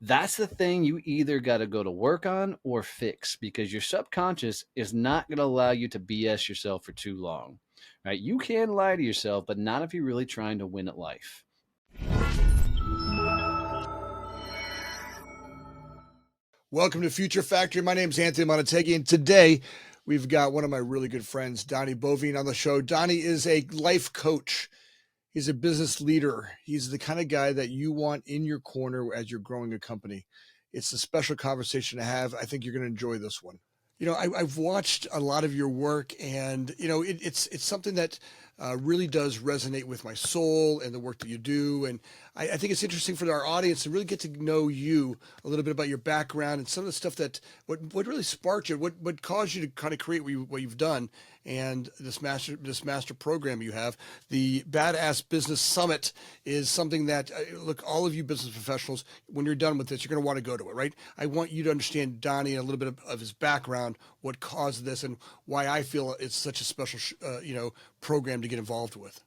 That's the thing you either got to go to work on or fix, because your subconscious is not going to allow you to BS yourself for too long, right? You can lie to yourself, but not if you're really trying to win at life. Welcome to Future Factory. My name is Anthony Montague, and today we've got one of my really good friends, Donnie Boivin, on the show. Donnie is a life coach. He's a business leader. He's the kind of guy that you want in your corner as you're growing a company. It's a special conversation to have. I think you're going to enjoy this one. I've watched a lot of your work, and it's something that really does resonate with my soul and the work that you do. And I think it's interesting for our audience to really get to know you a little bit about your background and some of the stuff that what really sparked you, what caused you to kind of create what you've done, and this master program you have. The Badass Business Summit is something that look, all of you business professionals, when you're done with this, you're going to want to go to it, right? I want you to understand Donnie and a little bit of his background, what caused this, and why I feel it's such a special program to get involved with.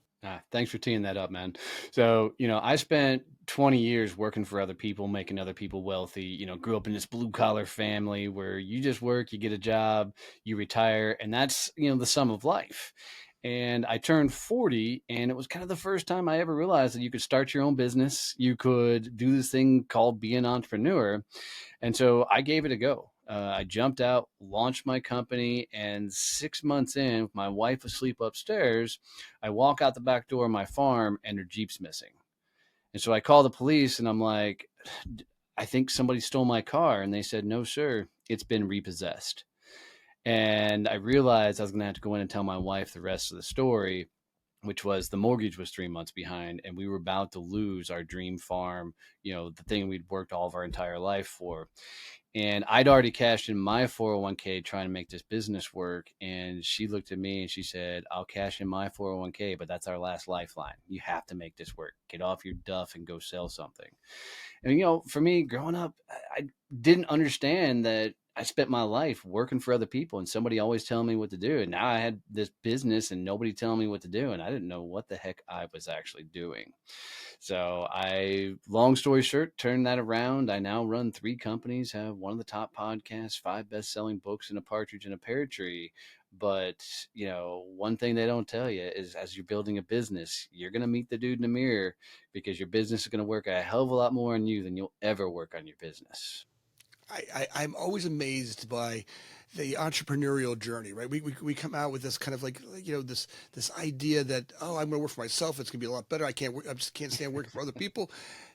Thanks for teeing that up, man. So, I spent 20 years working for other people, making other people wealthy. Grew up in this blue collar family where you just work, you get a job, you retire, and that's, the sum of life. And I turned 40, and it was kind of the first time I ever realized that you could start your own business. You could do this thing called be an entrepreneur. And so I gave it a go. I jumped out, launched my company, and 6 months in, with my wife asleep upstairs, I walk out the back door of my farm and her Jeep's missing. And so I call the police and I'm like, I think somebody stole my car. And they said, no, sir, it's been repossessed. And I realized I was going to have to go in and tell my wife the rest of the story, which was the mortgage was 3 months behind and we were about to lose our dream farm, the thing we'd worked all of our entire life for. And I'd already cashed in my 401k trying to make this business work. And she looked at me and she said, I'll cash in my 401k, but that's our last lifeline. You have to make this work. Get off your duff and go sell something. And, for me growing up, I didn't understand that I spent my life working for other people and somebody always telling me what to do. And now I had this business and nobody telling me what to do. And I didn't know what the heck I was actually doing. So long story short, turned that around. I now run 3 companies, have one of the top podcasts, 5 best-selling books, and a partridge in a pear tree. But, one thing they don't tell you is as you're building a business, you're going to meet the dude in the mirror because your business is going to work a hell of a lot more on you than you'll ever work on your business. I'm always amazed by the entrepreneurial journey, right? We come out with this kind of like, this idea that, oh, I'm going to work for myself. It's going to be a lot better. I just can't stand working for other people.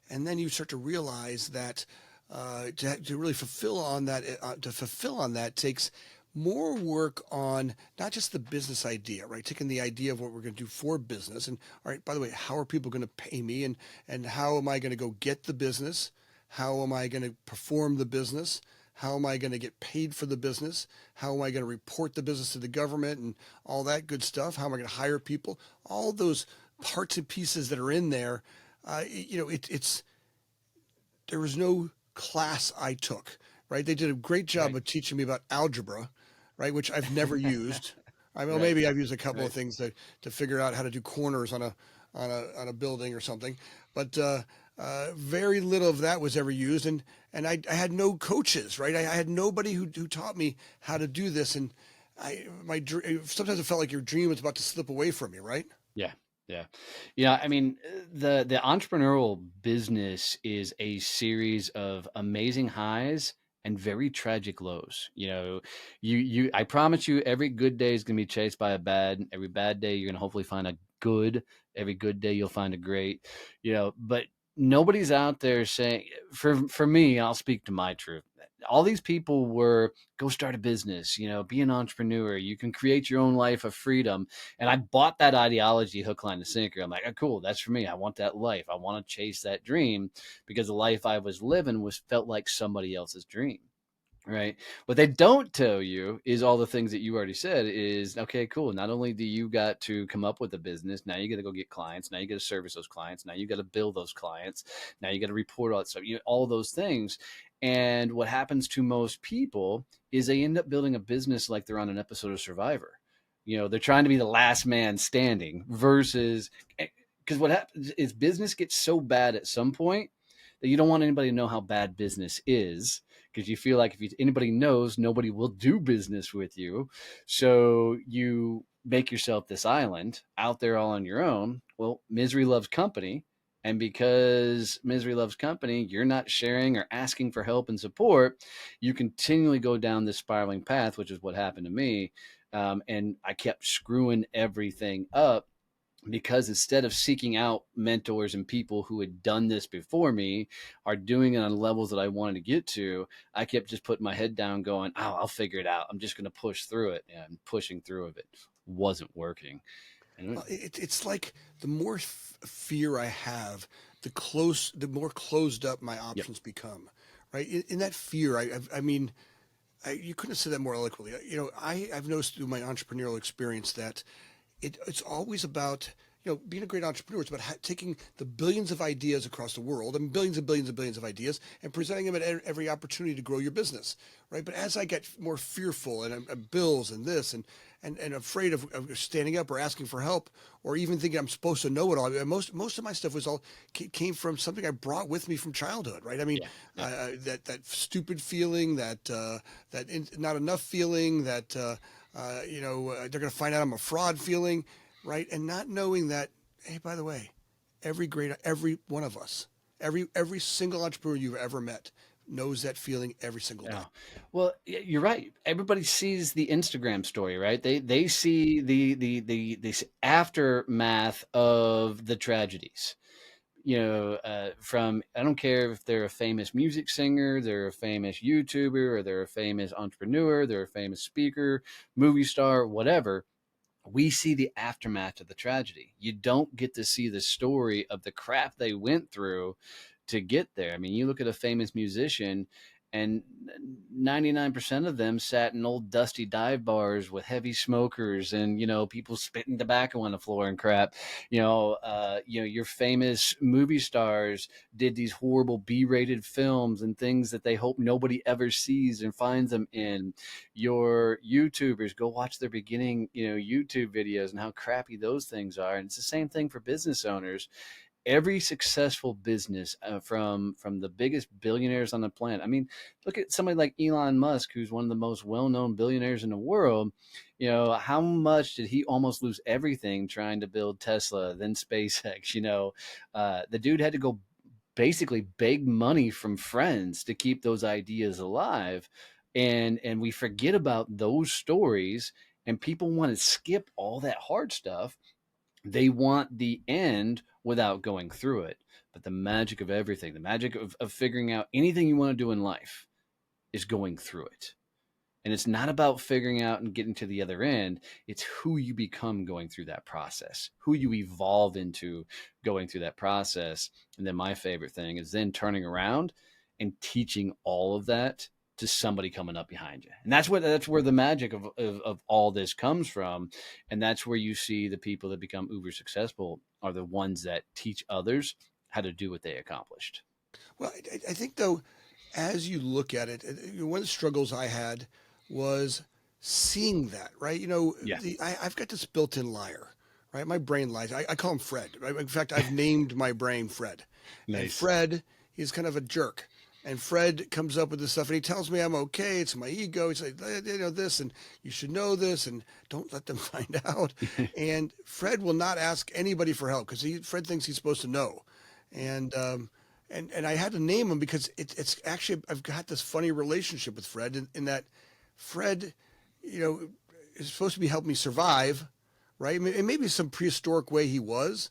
And then you start to realize that to really fulfill on that takes more work on not just the business idea, right? Taking the idea of what we're going to do for business, and all right, by the way, how are people going to pay me, and how am I going to go get the business? How am I going to perform the business? How am I going to get paid for the business? How am I going to report the business to the government and all that good stuff? How am I going to hire people? All those parts and pieces that are in there. It's there was no class I took, right? They did a great job Right. of teaching me about algebra, right? Which I've never used. I mean, Right. maybe I've used a couple of Right. things to figure out how to do corners on a building or something, but very little of that was ever used, and I had no coaches, right? I had nobody who taught me how to do this, and sometimes it felt like your dream was about to slip away from you, right? Yeah. Yeah. I mean, the entrepreneurial business is a series of amazing highs and very tragic lows. I promise you every good day is going to be chased by a bad. Every bad day you're going to hopefully find a good. Every good day you'll find a great. But nobody's out there saying for me, I'll speak to my truth. All these people were go start a business, be an entrepreneur. You can create your own life of freedom. And I bought that ideology hook, line, and sinker. I'm like, oh, cool, that's for me. I want that life. I want to chase that dream because the life I was living felt like somebody else's dream. Right. What they don't tell you is all the things that you already said is, okay, cool. Not only do you got to come up with a business, now you got to go get clients. Now you got to service those clients. Now you got to bill those clients. Now you got to report all that stuff, all those things. And what happens to most people is they end up building a business like they're on an episode of Survivor. They're trying to be the last man standing versus because what happens is business gets so bad at some point You don't want anybody to know how bad business is, because you feel like if anybody knows, nobody will do business with you. So you make yourself this island out there all on your own. Well, misery loves company. And because misery loves company, you're not sharing or asking for help and support. You continually go down this spiraling path, which is what happened to me. And I kept screwing everything up because instead of seeking out mentors and people who had done this before me are doing it on levels that I wanted to get to, I kept just putting my head down going, oh, I'll figure it out. I'm just going to push through it. And pushing through of it wasn't working. And Well, it's like the more fear I have, the more closed up my yep. options become, right? In that fear, I mean, you couldn't have said that more eloquently. I've noticed through my entrepreneurial experience that it's always about being a great entrepreneur. It's about taking the billions of ideas across the world, and billions and billions and billions of ideas, and presenting them at every opportunity to grow your business, right? But as I get more fearful and bills and this and afraid of standing up or asking for help or even thinking I'm supposed to know it all. Most of my stuff was all came from something I brought with me from childhood, right? I mean, Yeah. Yeah. that stupid feeling, not enough feeling, they're going to find out I'm a fraud feeling, right? And not knowing that, hey, by the way, every one of us, every single entrepreneur you've ever met knows that feeling every single day. Yeah. Well, you're right. Everybody sees the Instagram story, right? They see the aftermath of the tragedies. From, I don't care if they're a famous music singer, they're a famous YouTuber, or they're a famous entrepreneur, they're a famous speaker, movie star, whatever. We see the aftermath of the tragedy. You don't get to see the story of the crap they went through to get there. I mean, you look at a famous musician, and 99% of them sat in old dusty dive bars with heavy smokers and, people spitting tobacco on the floor and crap. Your famous movie stars did these horrible B-rated films and things that they hope nobody ever sees and finds them in. Your YouTubers, go watch their beginning, YouTube videos and how crappy those things are. And it's the same thing for business owners. Every successful business, from the biggest billionaires on the planet. I mean, look at somebody like Elon Musk, who's one of the most well-known billionaires in the world. How much did he almost lose everything trying to build Tesla, then SpaceX? The dude had to go basically beg money from friends to keep those ideas alive. And we forget about those stories, and people want to skip all that hard stuff. They want the end without going through it. But the magic of everything, the magic of figuring out anything you want to do in life, is going through it. And it's not about figuring out and getting to the other end. It's who you become going through that process, who you evolve into going through that process. And then my favorite thing is then turning around and teaching all of that to somebody coming up behind you. And that's where the magic of all this comes from. And that's where you see the people that become uber successful are the ones that teach others how to do what they accomplished. Well, I think though, as you look at it, one of the struggles I had was seeing that, right? Yeah. I've got this built-in liar, right? My brain lies. I call him Fred. Right? In fact, I've named my brain Fred. And Nice. Fred, he's kind of a jerk. And Fred comes up with this stuff and he tells me I'm okay. It's my ego. He's like, this, and you should know this, and don't let them find out. And Fred will not ask anybody for help because Fred thinks he's supposed to know. And and I had to name him because it's actually I've got this funny relationship with Fred in that Fred, you know, is supposed to be helping me survive, right? I mean, it may be some prehistoric way he was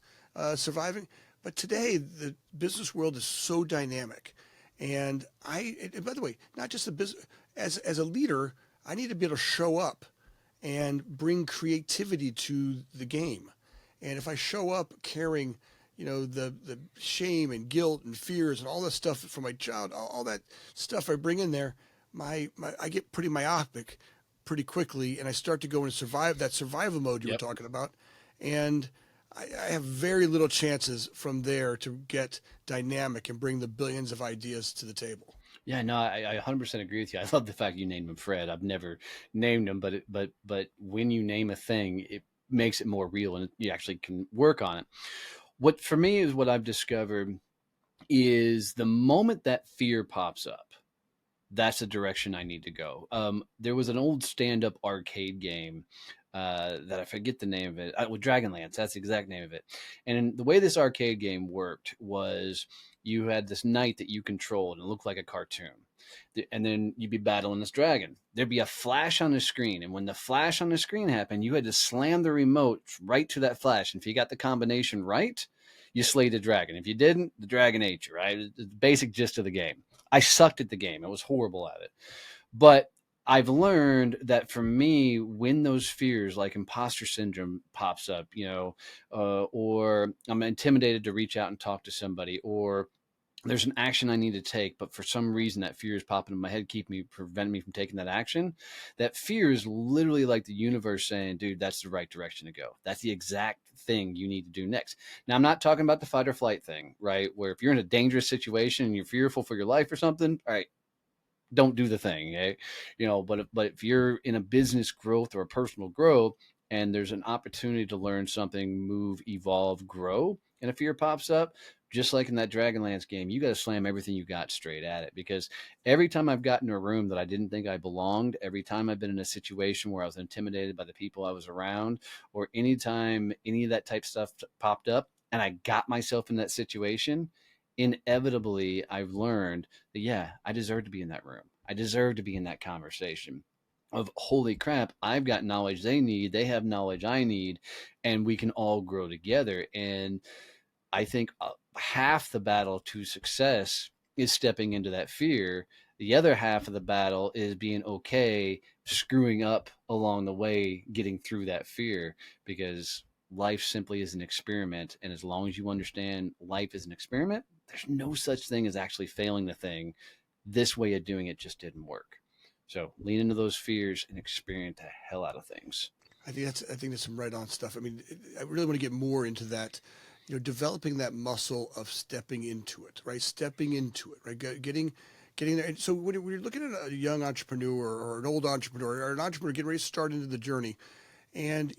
surviving, but today the business world is so dynamic, and and by the way, not just the business as a leader, I need to be able to show up and bring creativity to the game. And if I show up carrying, the shame and guilt and fears and all that stuff from my child, all that stuff I bring in there, I get pretty myopic pretty quickly, and I start to go into survival mode you were Yep. talking about, and I have very little chances from there to get dynamic and bring the billions of ideas to the table. Yeah, no, I 100% agree with you. I love the fact you named him Fred. I've never named him, but when you name a thing, it makes it more real, and you actually can work on it. What for me is what I've discovered is the moment that fear pops up, that's the direction I need to go. There was an old stand-up arcade game that I forget the name of it. Well, Dragonlance, that's the exact name of it. And the way this arcade game worked was you had this knight that you controlled, and it looked like a cartoon. And then you'd be battling this dragon. There'd be a flash on the screen, and when the flash on the screen happened, you had to slam the remote right to that flash. And if you got the combination right, you slayed the dragon. If you didn't, the dragon ate you. Right? It's the basic gist of the game. I sucked at the game. I was horrible at it. But I've learned that for me, when those fears like imposter syndrome pops up, or I'm intimidated to reach out and talk to somebody, or there's an action I need to take, but for some reason that fear is popping in my head, preventing me from taking that action. That fear is literally like the universe saying, dude, that's the right direction to go. That's the exact thing you need to do next. Now, I'm not talking about the fight or flight thing, right? Where if you're in a dangerous situation and you're fearful for your life or something, all right, don't do the thing, eh? But if you're in a business growth or a personal growth and there's an opportunity to learn something, move, evolve, grow, and a fear pops up, just like in that Dragonlance game, you got to slam everything you got straight at it. Because every time I've gotten to a room that I didn't think I belonged, every time I've been in a situation where I was intimidated by the people I was around, or anytime any of that type stuff popped up and I got myself in that situation, inevitably I've learned that, yeah, I deserve to be in that room. I deserve to be in that conversation of holy crap, I've got knowledge they need, they have knowledge I need, and we can all grow together. And I think half the battle to success is stepping into that fear. The other half of the battle is being okay screwing up along the way, getting through that fear, because life simply is an experiment. And as long as you understand life is an experiment, there's no such thing as actually failing the thing. This way of doing it just didn't work. So lean into those fears and experience the hell out of things. I think that's some right on stuff. I mean, I really want to get more into that, developing that muscle of stepping into it, right? Stepping into it, right? Getting there. And so when you're looking at a young entrepreneur or an old entrepreneur or an entrepreneur getting ready to start into the journey, and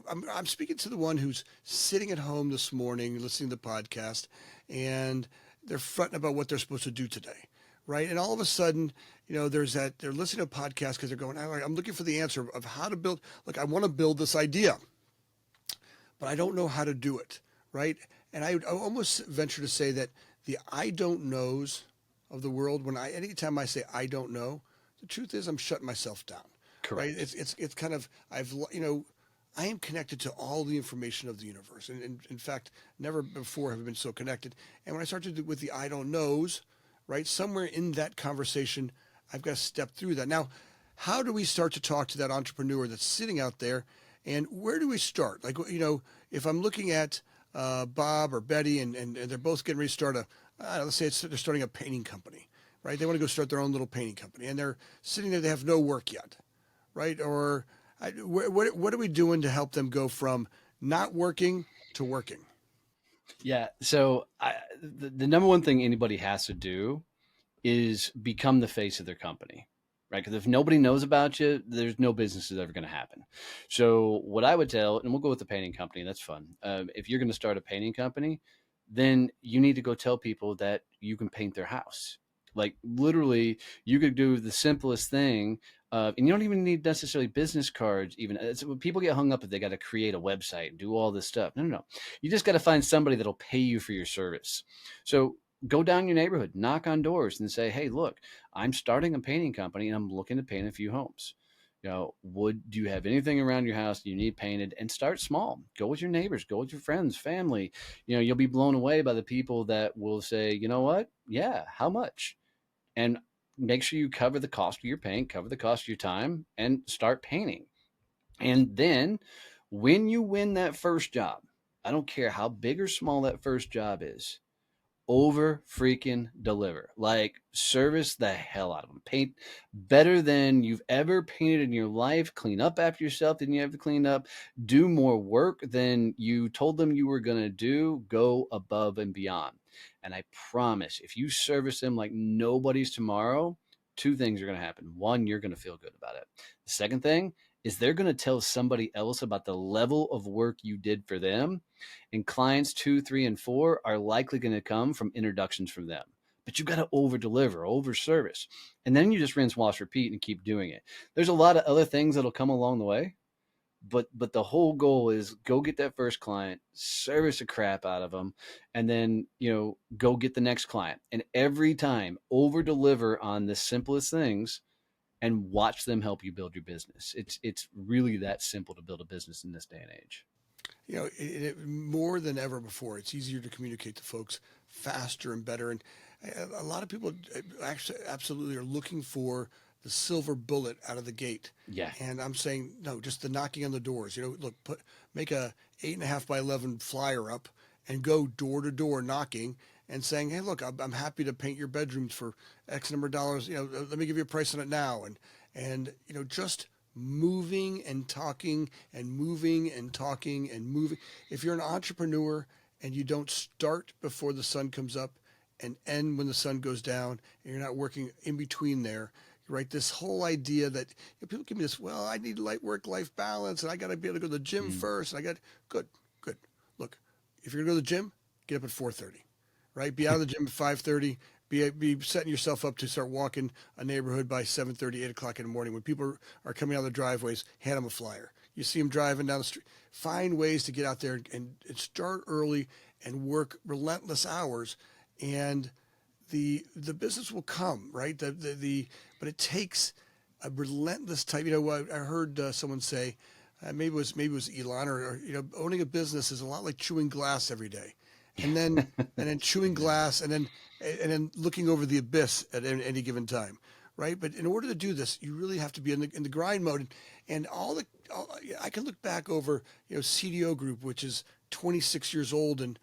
I'm speaking to the one who's sitting at home this morning listening to the podcast, and they're fretting about what they're supposed to do today, right? And all of a sudden, there's that they're listening to a podcast because they're going, all right, I'm looking for the answer of how to build. Look, I want to build this idea, but I don't know how to do it, right? And I would almost venture to say that the I don't knows of the world, anytime I say I don't know, the truth is I'm shutting myself down, right? Correct. It's kind of I am connected to all the information of the universe, and in fact, never before have I been so connected. And when I start to do with the I don't knows, right, somewhere in that conversation, I've got to step through that. Now, how do we start to talk to that entrepreneur that's sitting out there, and where do we start? Like, if I'm looking at Bob or Betty, and they're both getting ready to start let's say they're starting a painting company, right? They want to go start their own little painting company, and they're sitting there, they have no work yet, right? Or what are we doing to help them go from not working to working? Yeah. So the number one thing anybody has to do is become the face of their company, right? Because if nobody knows about you, there's no business is ever going to happen. So what I would tell, and we'll go with the painting company, that's fun. If you're going to start a painting company, then you need to go tell people that you can paint their house. Like literally, you could do the simplest thing. And you don't even need necessarily business cards. Even people get hung up if they got to create a website and do all this stuff. No, no, no. You just got to find somebody that'll pay you for your service. So go down your neighborhood, knock on doors, and say, "Hey, look, I'm starting a painting company, and I'm looking to paint a few homes. Would do you have anything around your house you need painted?" And start small. Go with your neighbors, go with your friends, family. You'll be blown away by the people that will say, "You know what? Yeah, how much?" And make sure you cover the cost of your paint, cover the cost of your time, and start painting. And then when you win that first job, I don't care how big or small that first job is, over freaking deliver. Like service the hell out of them. Paint better than you've ever painted in your life. Clean up after yourself than you have to clean up. Do more work than you told them you were going to do. Go above and beyond. And I promise, if you service them like nobody's tomorrow, two things are going to happen. One, you're going to feel good about it. The second thing is they're going to tell somebody else about the level of work you did for them. And clients two, three, and four are likely going to come from introductions from them. But you got to over deliver, over service. And then you just rinse, wash, repeat and keep doing it. There's a lot of other things that'll come along the way. But the whole goal is go get that first client, service the crap out of them, and then go get the next client. And every time over deliver on the simplest things, and watch them help you build your business. It's really that simple to build a business in this day and age. More than ever before, it's easier to communicate to folks faster and better. And a lot of people actually absolutely are looking for the silver bullet out of the gate. Yeah. And I'm saying, no, just the knocking on the doors. Look, make a 8.5 by 11 flyer up and go door to door knocking and saying, hey, look, I'm happy to paint your bedrooms for X number of dollars. Let me give you a price on it now. And just moving and talking and moving and talking and moving. If you're an entrepreneur and you don't start before the sun comes up and end when the sun goes down, and you're not working in between there, right? This whole idea that people give me this, well, I need work-life balance, and I got to be able to go to the gym first. And good. Look, if you're going to go to the gym, get up at 4:30, right? Be out of the gym at 5:30. Be setting yourself up to start walking a neighborhood by 7:30, 8 o'clock in the morning. When people are coming out of their driveways, hand them a flyer. You see them driving down the street. Find ways to get out there and start early and work relentless hours, and the business will come, right? But it takes a relentless type. I heard someone say, maybe it was Elon, or owning a business is a lot like chewing glass every day, and then chewing glass, and then looking over the abyss at any given time, right? But in order to do this, you really have to be in the grind mode, and I can look back over CDO Group, which is 26 years old, and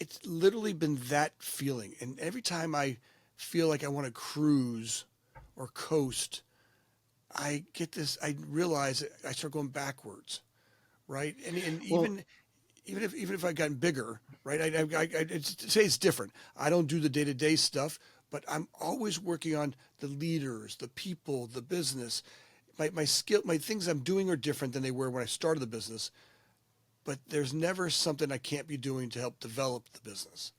it's literally been that feeling. And every time I feel like I want to cruise or coast, I get this. I realize I start going backwards, right? And Well, even if I've gotten bigger, right? Say it's different. I don't do the day-to-day stuff, but I'm always working on the leaders, the people, the business. My skill, my things I'm doing are different than they were when I started the business, but there's never something I can't be doing to help develop the business.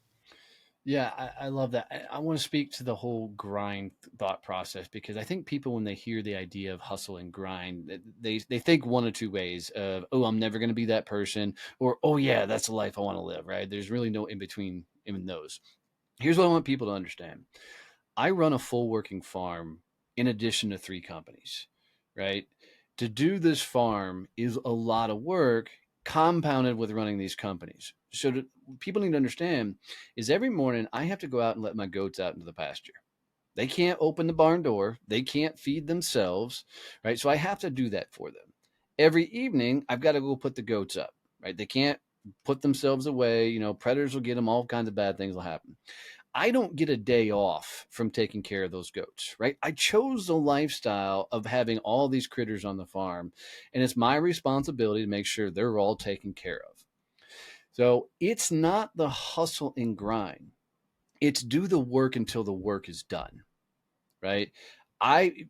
yeah, I love that. I want to speak to the whole grind thought process, because I think people, when they hear the idea of hustle and grind, they think one of two ways of, oh, I'm never going to be that person, or, oh, yeah, that's the life I want to live, right? There's really no in between in those. Here's what I want people to understand. I run a full working farm in addition to three companies, right? To do this farm is a lot of work compounded with running these companies. People need to understand is every morning I have to go out and let my goats out into the pasture. They can't open the barn door. They can't feed themselves, right? So I have to do that for them. Every evening, I've got to go put the goats up, right? They can't put themselves away. Predators will get them. All kinds of bad things will happen. I don't get a day off from taking care of those goats, right? I chose the lifestyle of having all these critters on the farm, and it's my responsibility to make sure they're all taken care of. So it's not the hustle and grind, it's do the work until the work is done, right? I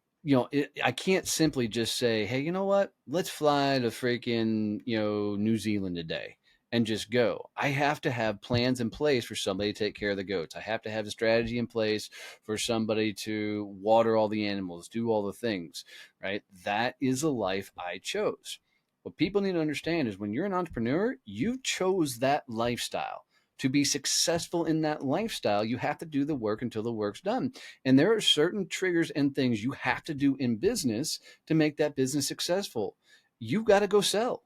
can't simply just say, hey, you know what? Let's fly to freaking, New Zealand today and just go. I have to have plans in place for somebody to take care of the goats. I have to have a strategy in place for somebody to water all the animals, do all the things, right? That is a life I chose. What people need to understand is when you're an entrepreneur, you chose that lifestyle. To be successful in that lifestyle, you have to do the work until the work's done. And there are certain triggers and things you have to do in business to make that business successful. You've got to go sell,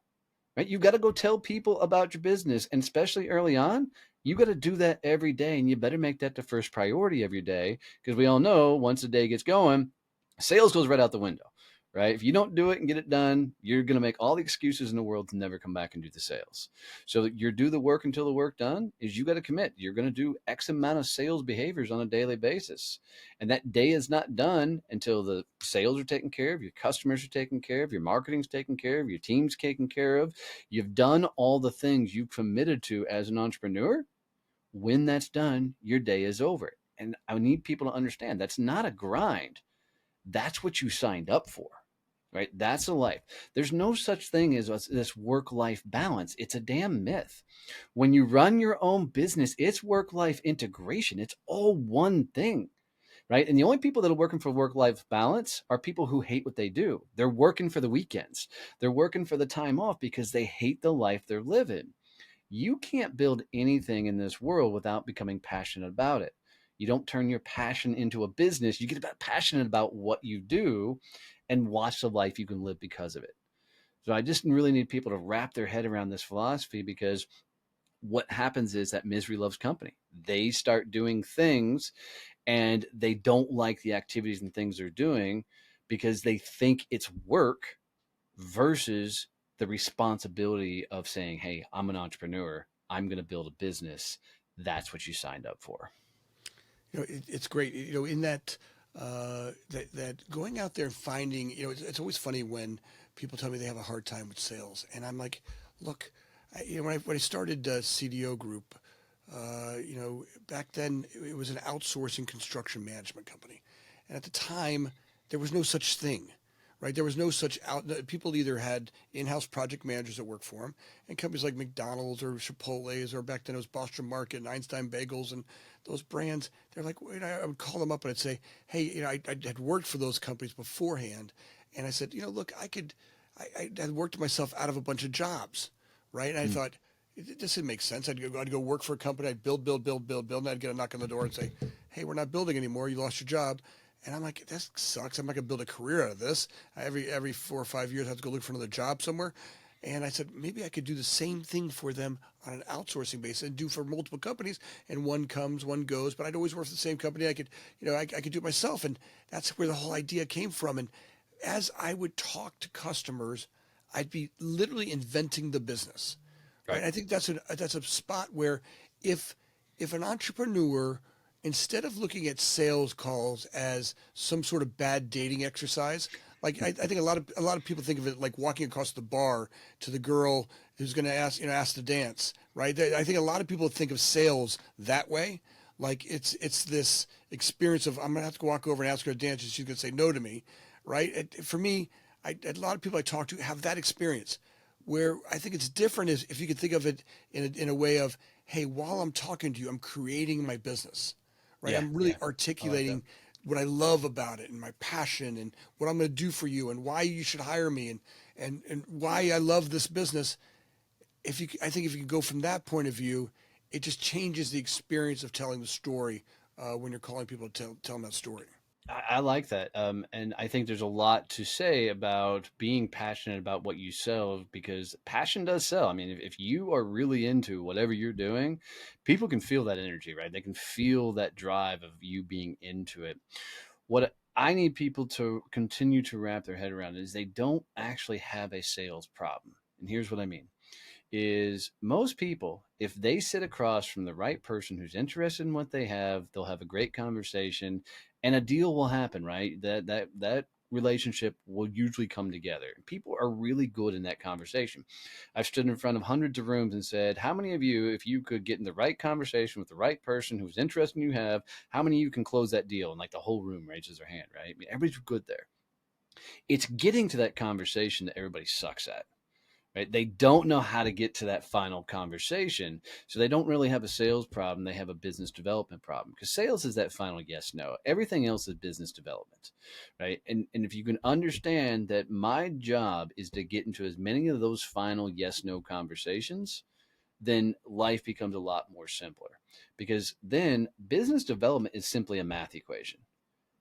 right? You've got to go tell people about your business. And especially early on, you got to do that every day. And you better make that the first priority every day, because we all know once the day gets going, sales goes right out the window, right? If you don't do it and get it done, you're going to make all the excuses in the world to never come back and do the sales. So you do the work until the work done is you got to commit. You're going to do X amount of sales behaviors on a daily basis. And that day is not done until the sales are taken care of, your customers are taken care of, your marketing's taken care of, your team's taken care of. You've done all the things you've committed to as an entrepreneur. When that's done, your day is over. And I need people to understand that's not a grind. That's what you signed up for. right? That's a life. There's no such thing as this work life balance. It's a damn myth. When you run your own business, it's work life integration. It's all one thing, right? And the only people that are working for work life balance are people who hate what they do. They're working for the weekends, they're working for the time off because they hate the life they're living. You can't build anything in this world without becoming passionate about it. You don't turn your passion into a business. You get passionate about what you do and watch the life you can live because of it. So I just really need people to wrap their head around this philosophy, because what happens is that misery loves company. They start doing things and they don't like the activities and things they're doing because they think it's work versus the responsibility of saying, hey, I'm an entrepreneur. I'm going to build a business. That's what you signed up for. It's great. In that that going out there and finding, it's always funny when people tell me they have a hard time with sales, and I'm like, look, when I started CDO Group, back then it was an outsourcing construction management company, and at the time there was no such thing. Right, there was no such out. People either had in-house project managers that worked for them, and companies like McDonald's or Chipotle's, or back then it was Boston Market and Einstein Bagels, and those brands. They're like, I would call them up and I'd say, hey, I had worked for those companies beforehand, and I said, look, I had worked myself out of a bunch of jobs, right? And I Mm. thought, this didn't make sense. I'd go work for a company. I'd build, build, build, build, build, and I'd get a knock on the door and say, hey, we're not building anymore. You lost your job. And I'm like, that sucks. I'm not gonna build a career out of this. Every 4 or 5 years, I have to go look for another job somewhere. And I said, maybe I could do the same thing for them on an outsourcing basis and do for multiple companies. And one comes, one goes. But I'd always work for the same company. I could, I could do it myself. And that's where the whole idea came from. And as I would talk to customers, I'd be literally inventing the business, right? Right. And I think that's a spot where if if an entrepreneur, instead of looking at sales calls as some sort of bad dating exercise, like I think a lot of people think of it like walking across the bar to the girl who's going to ask to dance, right? I think a lot of people think of sales that way, like it's this experience of I'm going to have to walk over and ask her to dance and she's going to say no to me, right? For me, a lot of people I talk to have that experience. Where I think it's different is if you could think of it in a way of, hey, while I'm talking to you, I'm creating my business, right? Yeah. I'm really Yeah. I like that. articulating what I love about it and my passion and what I'm going to do for you and why you should hire me and why I love this business. I think if you go from that point of view, it just changes the experience of telling the story when you're calling people to tell them that story. I like that. And I think there's a lot to say about being passionate about what you sell, because passion does sell. I mean, if you are really into whatever you're doing, people can feel that energy, right? They can feel that drive of you being into it. What I need people to continue to wrap their head around is they don't actually have a sales problem. And here's what I mean is most people, if they sit across from the right person who's interested in what they have, they'll have a great conversation and a deal will happen, right? That relationship will usually come together. People are really good in that conversation. I've stood in front of hundreds of rooms and said, how many of you, if you could get in the right conversation with the right person who's interested in you have, how many of you can close that deal? And like the whole room raises their hand, right? I mean, everybody's good there. It's getting to that conversation that everybody sucks at, right? They don't know how to get to that final conversation. So they don't really have a sales problem. They have a business development problem, because sales is that final yes, no. Everything else is business development, right? And if you can understand that my job is to get into as many of those final yes, no conversations, then life becomes a lot more simpler, because then business development is simply a math equation.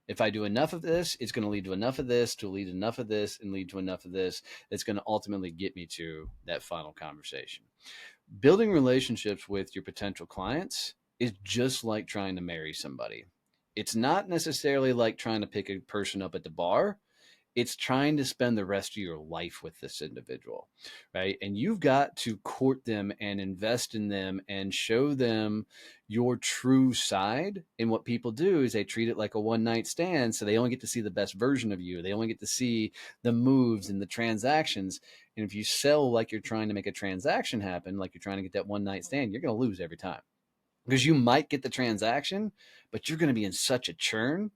If I do enough of this, it's going to lead to enough of this, to lead enough of this, and lead to enough of this. That's going to ultimately get me to that final conversation. Building relationships with your potential clients is just like trying to marry somebody. It's not necessarily like trying to pick a person up at the bar. It's trying to spend the rest of your life with this individual, right? And you've got to court them and invest in them and show them your true side. And what people do is they treat it like a one night stand. So they only get to see the best version of you, they only get to see the moves and the transactions. And if you sell like you're trying to make a transaction happen, like you're trying to get that one night stand, you're going to lose every time, because you might get the transaction, but you're going to be in such a churn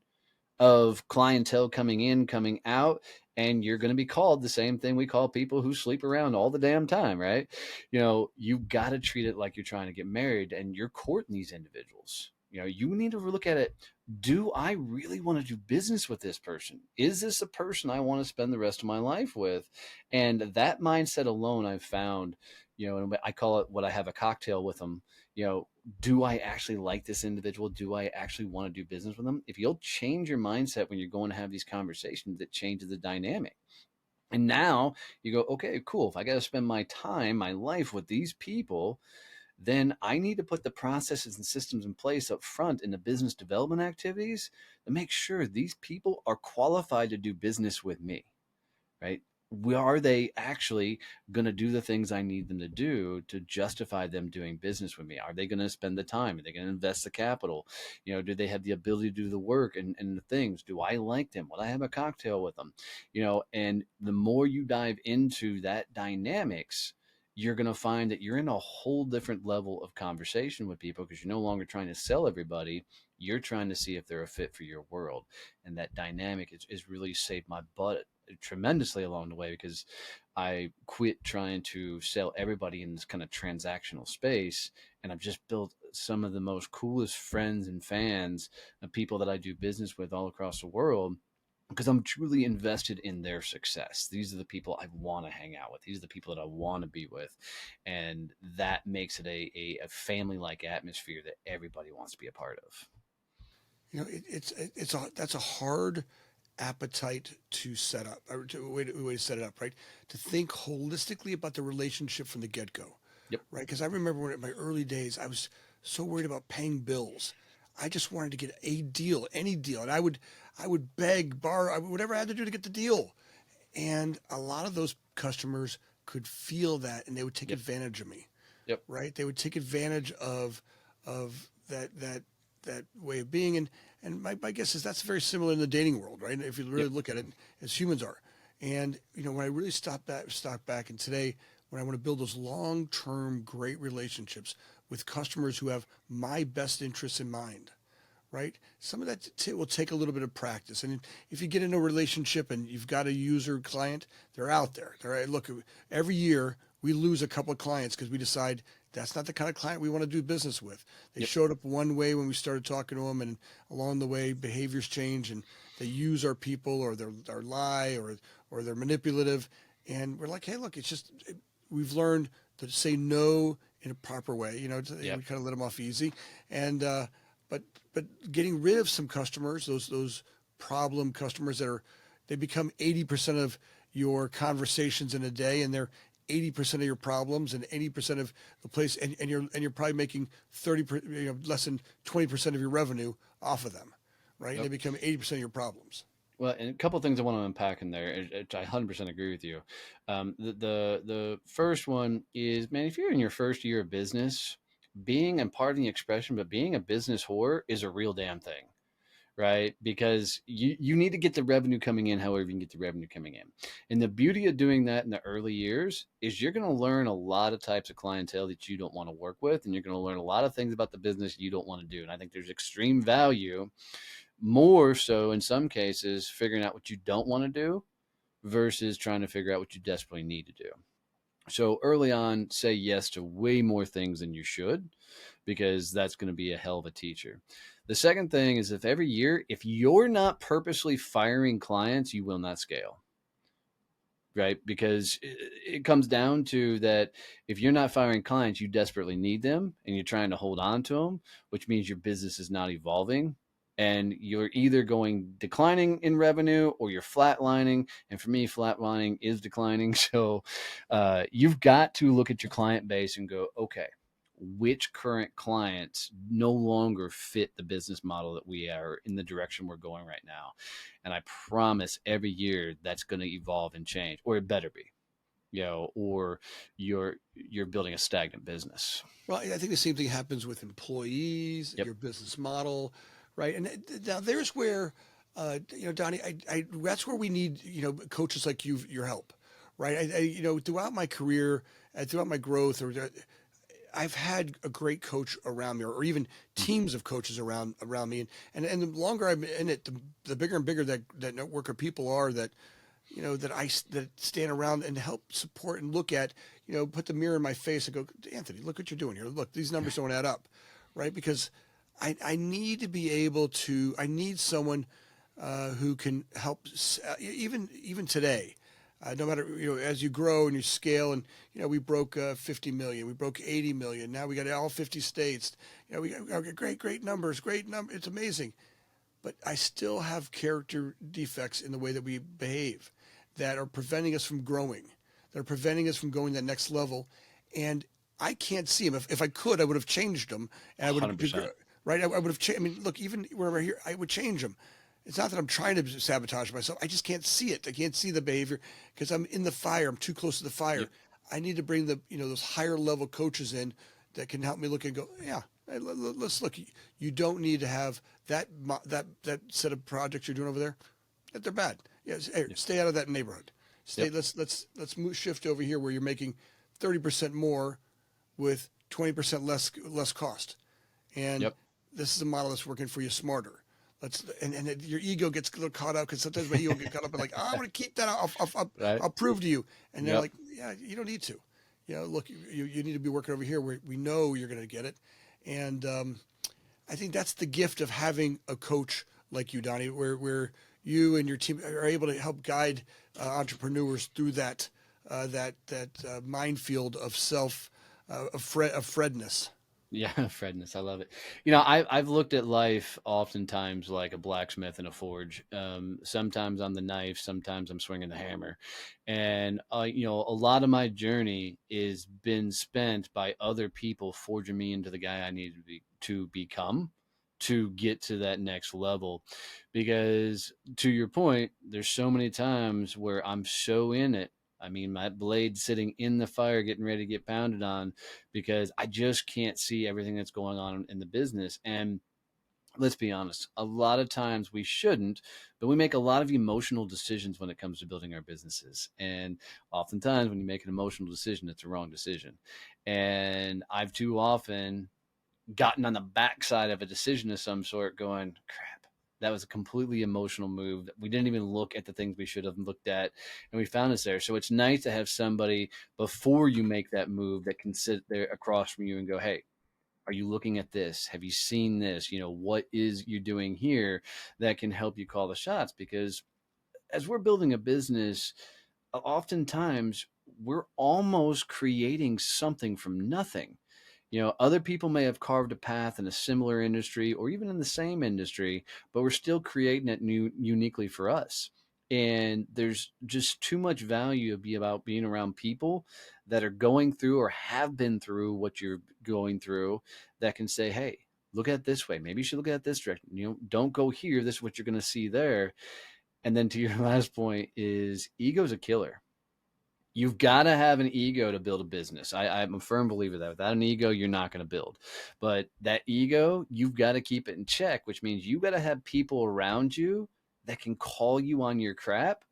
of clientele coming in, coming out, and you're going to be called the same thing we call people who sleep around all the damn time, right? You've got to treat it like you're trying to get married and you're courting these individuals. You need to look at it. Do I really want to do business with this person? Is this a person I want to spend the rest of my life with? And that mindset alone, I've found, and I call it what I have a cocktail with them. you know, do I actually like this individual? Do I actually want to do business with them? If you'll change your mindset when you're going to have these conversations, it changes the dynamic. And now you go, okay, cool. If I got to spend my time, my life with these people, then I need to put the processes and systems in place up front in the business development activities to make sure these people are qualified to do business with me, right? Are they actually going to do the things I need them to do to justify them doing business with me? Are they going to spend the time? Are they going to invest the capital? Do they have the ability to do the work and the things? Do I like them? Will I have a cocktail with them? And the more you dive into that dynamics, you're going to find that you're in a whole different level of conversation with people because you're no longer trying to sell everybody. You're trying to see if they're a fit for your world. And that dynamic is really saved my butt tremendously along the way because I quit trying to sell everybody in this kind of transactional space. And I've just built some of the most coolest friends and fans of people that I do business with all across the world because I'm truly invested in their success. These are the people I want to hang out with. These are the people that I want to be with. And that makes it a family like atmosphere that everybody wants to be a part of. That's a hard appetite to set up, or way to set it up, right? To think holistically about the relationship from the get go, Yep. right? Because I remember when in my early days, I was so worried about paying bills. I just wanted to get a deal, any deal, and I would beg, borrow, whatever I had to do to get the deal. And a lot of those customers could feel that, and they would take Yep. advantage of me, Yep. right? They would take advantage of that way of being. And my guess is that's very similar in the dating world, right? If you really Yep. look at it as humans are. And when I really stop back, and today when I want to build those long-term great relationships with customers who have my best interests in mind, right? Some of that will take a little bit of practice. And if you get in a relationship and you've got a user client, they're out there. Look, every year we lose a couple of clients because we decide that's not the kind of client we want to do business with. They Yep. showed up one way when we started talking to them, and along the way, behaviors change, and they use our people, or they're lie, or they're manipulative, and we're like, hey, look, we've learned to say no in a proper way. Yep. We kind of let them off easy, and but getting rid of some customers, those problem customers they become 80% of your conversations in a day, and they're 80% of your problems and 80% of the place, and you're probably making 30, less than 20% of your revenue off of them, right? And they Yep. become 80% of your problems. Well, and a couple of things I want to unpack in there, which I 100% agree with you. The first one is, man, if you're in your first year of business, being, and pardon the expression, but being a business whore is a real damn thing, right? Because you need to get the revenue coming in however you can get the revenue coming in. And the beauty of doing that in the early years is you're going to learn a lot of types of clientele that you don't want to work with, and you're going to learn a lot of things about the business you don't want to do. And I think there's extreme value, more so in some cases, figuring out what you don't want to do versus trying to figure out what you desperately need to do. So early on, say yes to way more things than you should, because that's going to be a hell of a teacher. The second thing is, if every year, if you're not purposely firing clients, you will not scale, right? Because it comes down to that if you're not firing clients, you desperately need them and you're trying to hold on to them, which means your business is not evolving. And you're either going declining in revenue or you're flatlining. And for me, flatlining is declining. So you've got to look at your client base and go, okay, which current clients no longer fit the business model that we are in the direction we're going right now. And I promise every year that's going to evolve and change, or it better be, or you're building a stagnant business. Well, I think the same thing happens with employees, Yep. your business model, right? And now there's where, Donnie, that's where we need, coaches like your help, right? Throughout my career, throughout my growth, I've had a great coach around me, or even Mm-hmm. teams of coaches around me, and the longer I'm in it, the bigger and bigger that network of people are that that stand around and help support and look at, put the mirror in my face and go, Anthony, look what you're doing here. Look, these numbers don't add up, right? Because I need to be able to. I need someone who can help, even today. No matter, as you grow and you scale, and we broke 50 million, we broke 80 million. Now we got all 50 states. We got great numbers, great number. It's amazing, but I still have character defects in the way that we behave that are preventing us from growing, that are preventing us from going to that next level. And I can't see them. If I could, I would have changed them, and I would have, 100%. right? I would have changed. I mean, look, even where we're here, I would change them. It's not that I'm trying to sabotage myself. I just can't see it. I can't see the behavior because I'm in the fire. I'm too close to the fire. Yep. I need to bring those higher level coaches in that can help me look and go, yeah, hey, let's look. You don't need to have that set of projects you're doing over there. That they're bad. Yes, hey, Yep. stay out of that neighborhood. Stay. Yep. Let's move, shift over here where you're making 30% more with 20% less cost. And Yep. this is a model that's working for you smarter. Your ego gets a little caught up because sometimes my ego gets caught up and like, oh, I'm going to keep that. Right. I'll prove to you. And they're Yep. like, yeah, you don't need to. Look, you need to be working over here where we know you're going to get it. And I think that's the gift of having a coach like you, Donnie, where you and your team are able to help guide entrepreneurs through that minefield of of Fredness. Yeah, Fredness, I love it. I've looked at life oftentimes like a blacksmith in a forge. Sometimes I'm the knife, sometimes I'm swinging the hammer, and a lot of my journey is been spent by other people forging me into the guy I need to become to get to that next level. Because to your point, there's so many times where I'm so in it. I mean, my blade sitting in the fire, getting ready to get pounded on because I just can't see everything that's going on in the business. And let's be honest, a lot of times we shouldn't, but we make a lot of emotional decisions when it comes to building our businesses. And oftentimes, when you make an emotional decision, it's a wrong decision. And I've too often gotten on the backside of a decision of some sort, going, crap, that was a completely emotional move. We didn't even look at the things we should have looked at, and we found us there. So it's nice to have somebody before you make that move that can sit there across from you and go, hey, are you looking at this? Have you seen this? What is you doing here that can help you call the shots? Because as we're building a business, oftentimes we're almost creating something from nothing. Other people may have carved a path in a similar industry or even in the same industry, but we're still creating it uniquely for us. And there's just too much value to be about being around people that are going through or have been through what you're going through that can say, hey, look at it this way. Maybe you should look at it this direction. Don't go here. This is what you're going to see there. And then to your last point is ego's a killer. You've got to have an ego to build a business. I'm a firm believer that without an ego, you're not going to build. But that ego, you've got to keep it in check, which means you've got to have people around you that can call you on your crap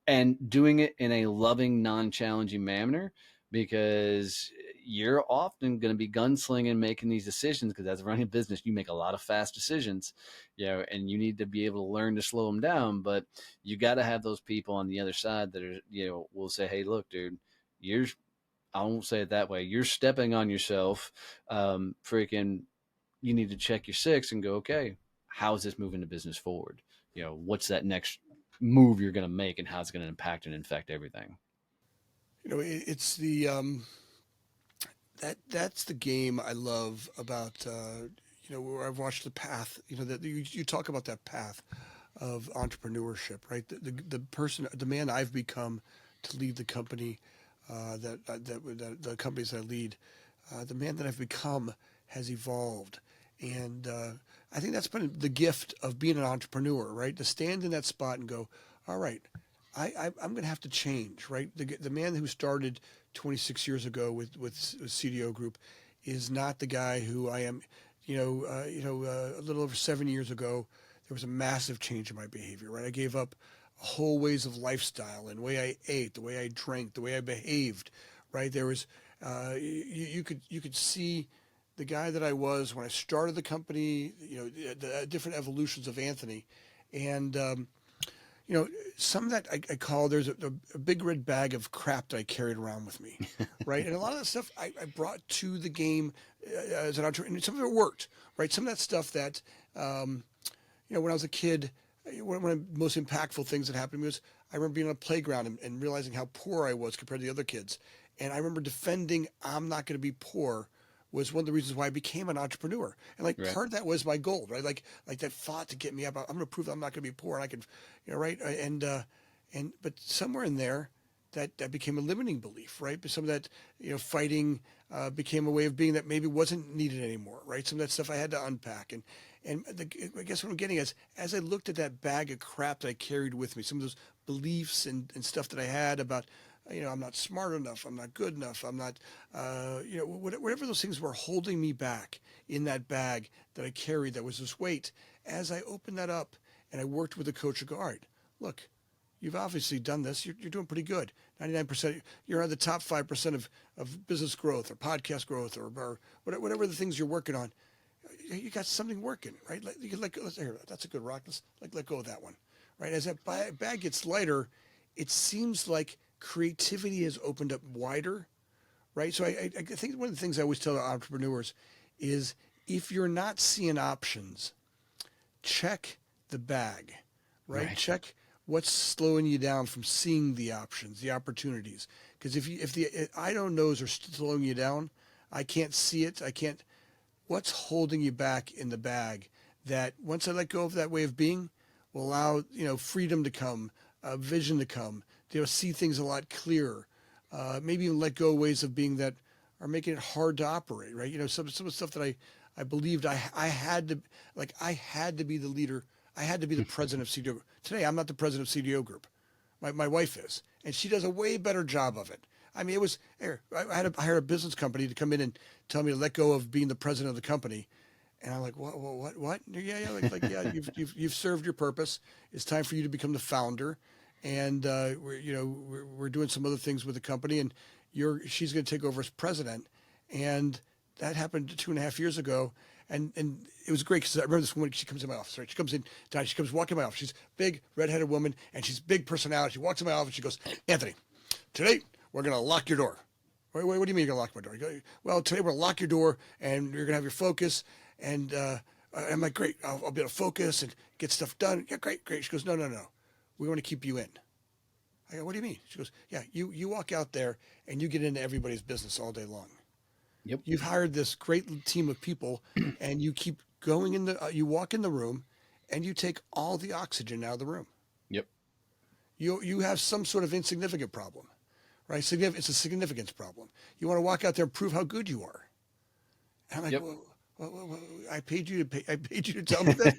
and doing it in a loving, non-challenging manner, because you're often going to be gunslinging making these decisions, because as running a business you make a lot of fast decisions, and you need to be able to learn to slow them down. But you got to have those people on the other side that are, will say, hey, look, dude, you're, I won't say it that way, you're stepping on yourself. Freaking, you need to check your six and go, okay, how is this moving the business forward? What's that next move you're going to make, and how it's going to impact and infect everything? It's the that's the game I love about where I've watched the path. That you talk about that path of entrepreneurship, right? The man I've become to lead the company that the companies I lead, the man that I've become has evolved, and I think that's been the gift of being an entrepreneur, right? To stand in that spot and go, all right, I'm going to have to change, right? The man who started 26 years ago with CDO Group is not the guy who I am. A little over 7 years ago, there was a massive change in my behavior, right? I gave up whole ways of lifestyle and the way I ate, the way I drank, the way I behaved, right? There was, you could see the guy that I was when I started the company, the different evolutions of Anthony. And you know, some of that I call there's a big red bag of crap that I carried around with me, right? And a lot of that stuff I brought to the game as an entrepreneur, and some of it worked, right? Some of that stuff that, um, when I was a kid, one of the most impactful things that happened to me was I remember being on a playground and realizing how poor I was compared to the other kids. And I remember defending I'm not going to be poor was one of the reasons why I became an entrepreneur. And like Right. part of that was my goal, right? Like that thought to get me up. I'm going to prove I'm not going to be poor, and I can, right? And but somewhere in there, that became a limiting belief, right? But some of that, fighting became a way of being that maybe wasn't needed anymore, right? Some of that stuff I had to unpack, I guess what I'm getting is as I looked at that bag of crap that I carried with me, some of those beliefs and stuff that I had about, I'm not smart enough, I'm not good enough, I'm not, whatever those things were holding me back in that bag that I carried, that was this weight. As I opened that up and I worked with a coach to go, all right, look, you've obviously done this. You're doing pretty good. 99%. You're on the top 5% of business growth or podcast growth or whatever the things you're working on. You got something working, right? You can here, that's a good rock. Let's let go of that one, right? As that bag gets lighter, it seems like creativity has opened up wider, right? So I think one of the things I always tell entrepreneurs is if you're not seeing options, check the bag, right? Right. Check what's slowing you down from seeing the options, the opportunities. Because if the I don't knows are slowing you down, I can't see it. I can't. What's holding you back in the bag? That once I let go of that way of being, will allow freedom to come, vision to come. See things a lot clearer. Maybe even let go of ways of being that are making it hard to operate. Right? Some of the stuff that I believed I had to I had to be the leader. I had to be the president of CDO Group. Today, I'm not the president of CDO Group. My wife is, and she does a way better job of it. I mean, it was I hired a business company to come in and tell me to let go of being the president of the company, and I'm like, what? Yeah, yeah, you've served your purpose. It's time for you to become the founder, and we're doing some other things with the company, and she's going to take over as president, and that happened 2.5 years ago, and it was great because I remember this woman. She comes in my office. Right, she comes in. She comes walking in my office. She's a big redheaded woman, and she's big personality. She walks in my office. She goes, Anthony, today we're gonna lock your door. What do you mean you're gonna lock my door? You go, well, today we're gonna lock your door, and you're gonna have your focus. And I'm like, great. I'll be able to focus and get stuff done. Yeah, great, great. She goes, no, no, no. We want to keep you in. I go, what do you mean? She goes, yeah, you walk out there and you get into everybody's business all day long. Yep. You've hired this great team of people, and you keep going you walk in the room, and you take all the oxygen out of the room. Yep. You have some sort of insignificant problem, right? It's a significance problem. You want to walk out there and prove how good you are. And I'm like, Yep. well, I paid you I paid you to tell me this.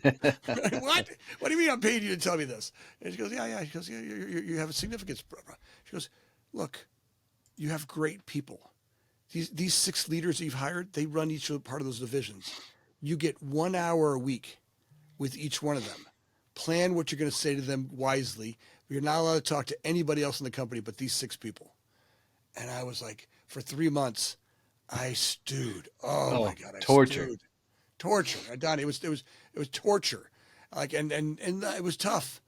What? What do you mean I paid you to tell me this? And she goes, yeah, yeah. She goes, yeah, you have a significance problem. She goes, look, you have great people. These 6 leaders that you've hired, they run each part of those divisions. You get 1 hour a week with each one of them. Plan what you're going to say to them wisely. You're not allowed to talk to anybody else in the company but these 6 people. And I was like, for 3 months, I stewed. Oh my Oh, God, I torture. stewed. Torture. Donnie, it was torture. And it was tough,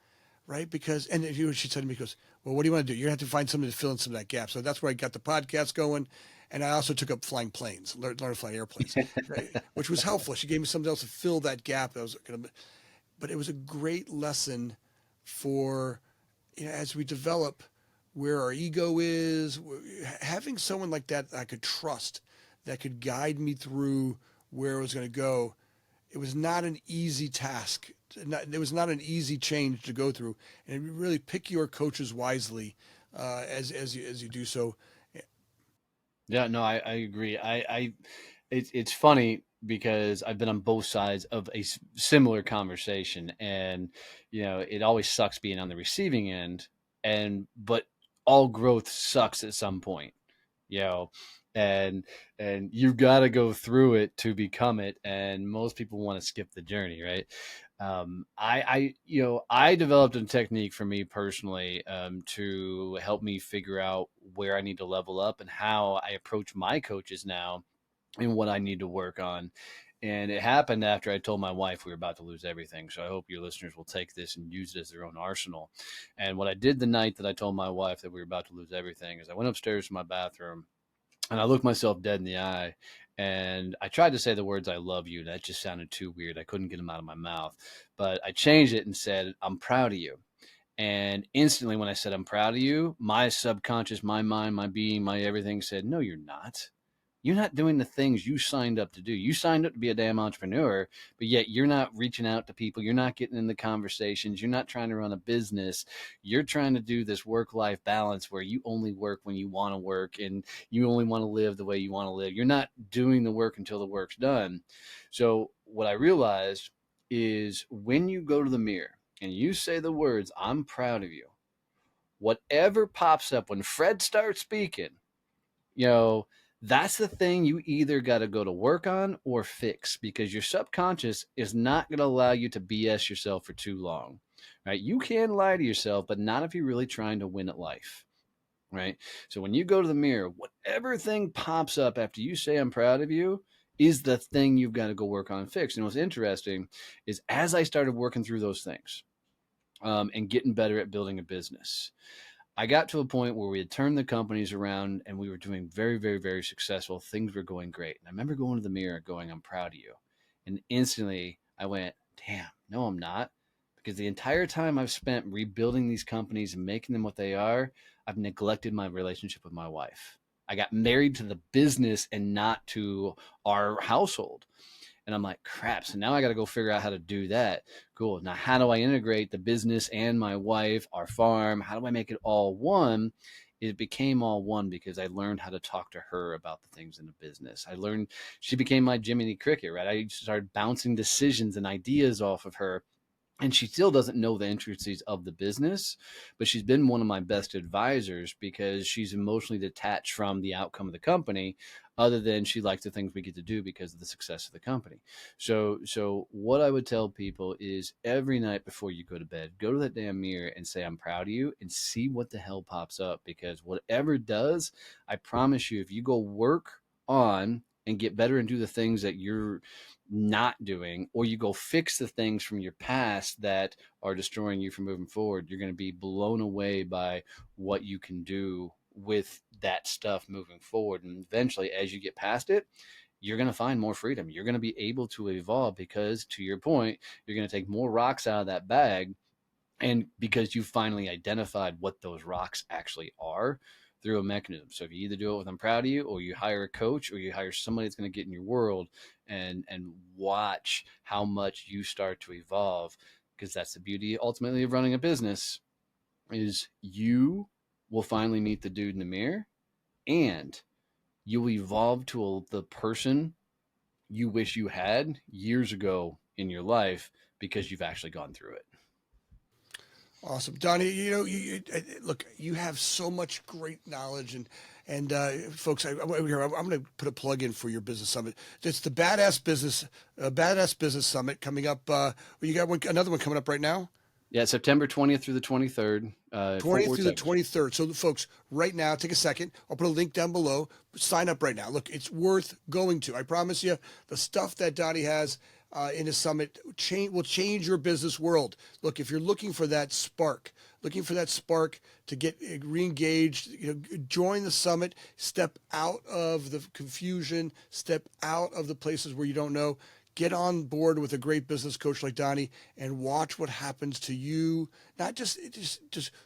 right? Because she said to me, she goes, well, what do you want to do? You're gonna have to find somebody to fill in some of that gap. So that's where I got the podcast going. And I also took up flying planes, learned to fly airplanes, right? Which was helpful. She gave me something else to fill that gap. But it was a great lesson for, as we develop where our ego is, having someone like that I could trust, that could guide me through where I was going to go. It was not an easy task. It was not an easy change to go through, and really pick your coaches wisely as you do so. Yeah, no, I agree. It's funny because I've been on both sides of a similar conversation, and it always sucks being on the receiving end, but all growth sucks at some point, you know, and you've got to go through it to become it, and most people want to skip the journey, right? I developed a technique for me personally, to help me figure out where I need to level up and how I approach my coaches now and what I need to work on. And it happened after I told my wife we were about to lose everything. So I hope your listeners will take this and use it as their own arsenal. And what I did the night that I told my wife that we were about to lose everything is I went upstairs to my bathroom and I looked myself dead in the eye. And I tried to say the words "I love you." That just sounded too weird. I couldn't get them out of my mouth. But I changed it and said, "I'm proud of you." And instantly, when I said, "I'm proud of you," my subconscious, my mind, my being, my everything said, "No, you're not. You're not doing the things you signed up to do. You signed up to be a damn entrepreneur, but yet you're not reaching out to people. You're not getting in the conversations. You're not trying to run a business. You're trying to do this work life balance where you only work when you want to work and you only want to live the way you want to live. You're not doing the work until the work's done." So, what I realized is when you go to the mirror and you say the words, "I'm proud of you," whatever pops up when Fred starts speaking, you know, that's the thing you either got to go to work on or fix because your subconscious is not going to allow you to BS yourself for too long, right? You can lie to yourself, but not if you're really trying to win at life, right? So when you go to the mirror, whatever thing pops up after you say, "I'm proud of you," is the thing you've got to go work on and fix. And what's interesting is as I started working through those things and getting better at building a business, I got to a point where we had turned the companies around and we were doing very, very, very successful. Things were going great. And I remember going to the mirror going, "I'm proud of you." And instantly I went, damn, no, I'm not. Because the entire time I've spent rebuilding these companies and making them what they are, I've neglected my relationship with my wife. I got married to the business and not to our household. And I'm like, crap. So now I got to go figure out how to do that. Cool. Now, how do I integrate the business and my wife, our farm? How do I make it all one? It became all one because I learned how to talk to her about the things in the business. I learned she became my Jiminy Cricket, right? I started bouncing decisions and ideas off of her, and she still doesn't know the intricacies of the business, but she's been one of my best advisors because she's emotionally detached from the outcome of the company, other than she likes the things we get to do because of the success of the company. So what I would tell people is every night before you go to bed, go to that damn mirror and say, "I'm proud of you," and see what the hell pops up, because whatever does, I promise you, if you go work on and get better and do the things that you're not doing, or you go fix the things from your past that are destroying you from moving forward, you're going to be blown away by what you can do with that stuff moving forward. And eventually, as you get past it, you're going to find more freedom. You're going to be able to evolve because, to your point, you're going to take more rocks out of that bag, and because you finally identified what those rocks actually are through a mechanism. So if you either do it with "I'm proud of you," or you hire a coach, or you hire somebody that's going to get in your world and watch how much you start to evolve, because that's the beauty ultimately of running a business, is you will finally meet the dude in the mirror, and you'll evolve to the person you wish you had years ago in your life because you've actually gone through it. Awesome, Donnie. Look, you have so much great knowledge, and folks, I'm going to put a plug in for your business summit. It's the Badass Business Summit coming up. You got another one coming up right now. Yeah, September 20th through the 23rd, Fort 20th Worth, through the Texas. 23rd. So, folks, right now, take a second. I'll put a link down below. Sign up right now. Look, it's worth going to. I promise you, the stuff that Donnie has in his summit will change your business world. Look, if you're looking for that spark to get re-engaged, join the summit. Step out of the confusion. Step out of the places where you don't know. Get on board with a great business coach like Donnie and watch what happens to you, not just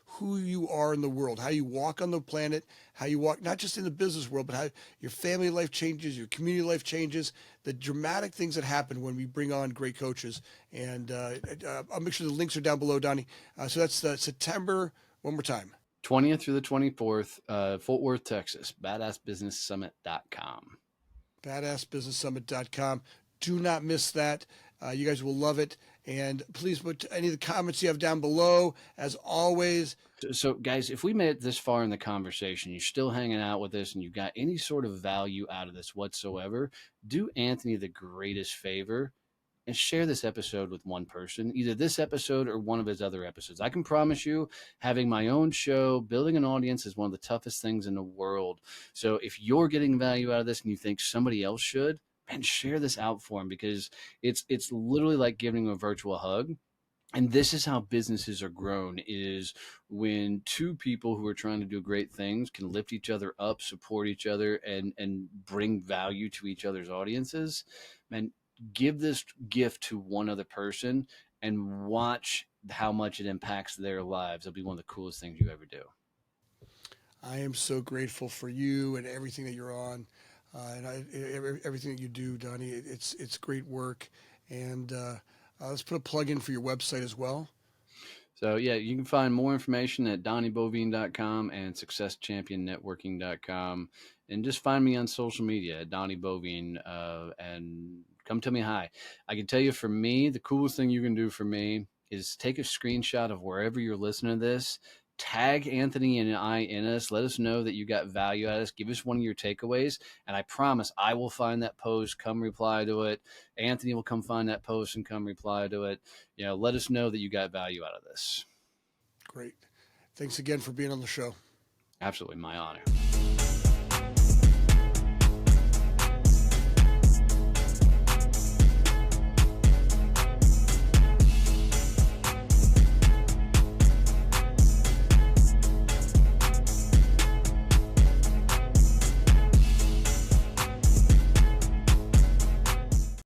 who you are in the world, how you walk on the planet, how you walk, not just in the business world, but how your family life changes, your community life changes, the dramatic things that happen when we bring on great coaches. And I'll make sure the links are down below, Donnie. So that's September, one more time. 20th through the 24th, Fort Worth, Texas, badassbusinesssummit.com. Badassbusinesssummit.com. Do not miss that. You guys will love it. And please put any of the comments you have down below. As always, So, guys, if we made it this far in the conversation, you're still hanging out with us and you got any sort of value out of this whatsoever, do Anthony the greatest favor and share this episode with one person, either this episode or one of his other episodes. I can promise you, having my own show, building an audience is one of the toughest things in the world. So if you're getting value out of this and you think somebody else should, and share this out for them, because it's literally like giving them a virtual hug. And this is how businesses are grown, is when two people who are trying to do great things can lift each other up, support each other, and bring value to each other's audiences. Man, give this gift to one other person and watch how much it impacts their lives. It'll be one of the coolest things you ever do. I am so grateful for you and everything that you're on, everything that you do, Donnie. It's great work, and let's put a plug in for your website as well. So yeah, you can find more information at DonnieBoivin.com and SuccessChampionNetworking.com, and just find me on social media at Donnie Boivin, and come tell me hi. I can tell you, for me, the coolest thing you can do for me is take a screenshot of wherever you're listening to this. Tag Anthony and I in us. Let us know that you got value out of us. Give us one of your takeaways, and I promise I will find that post, come reply to it. Anthony will come find that post and come reply to it. Let us know that you got value out of this. Great. Thanks again for being on the show. Absolutely, my honor.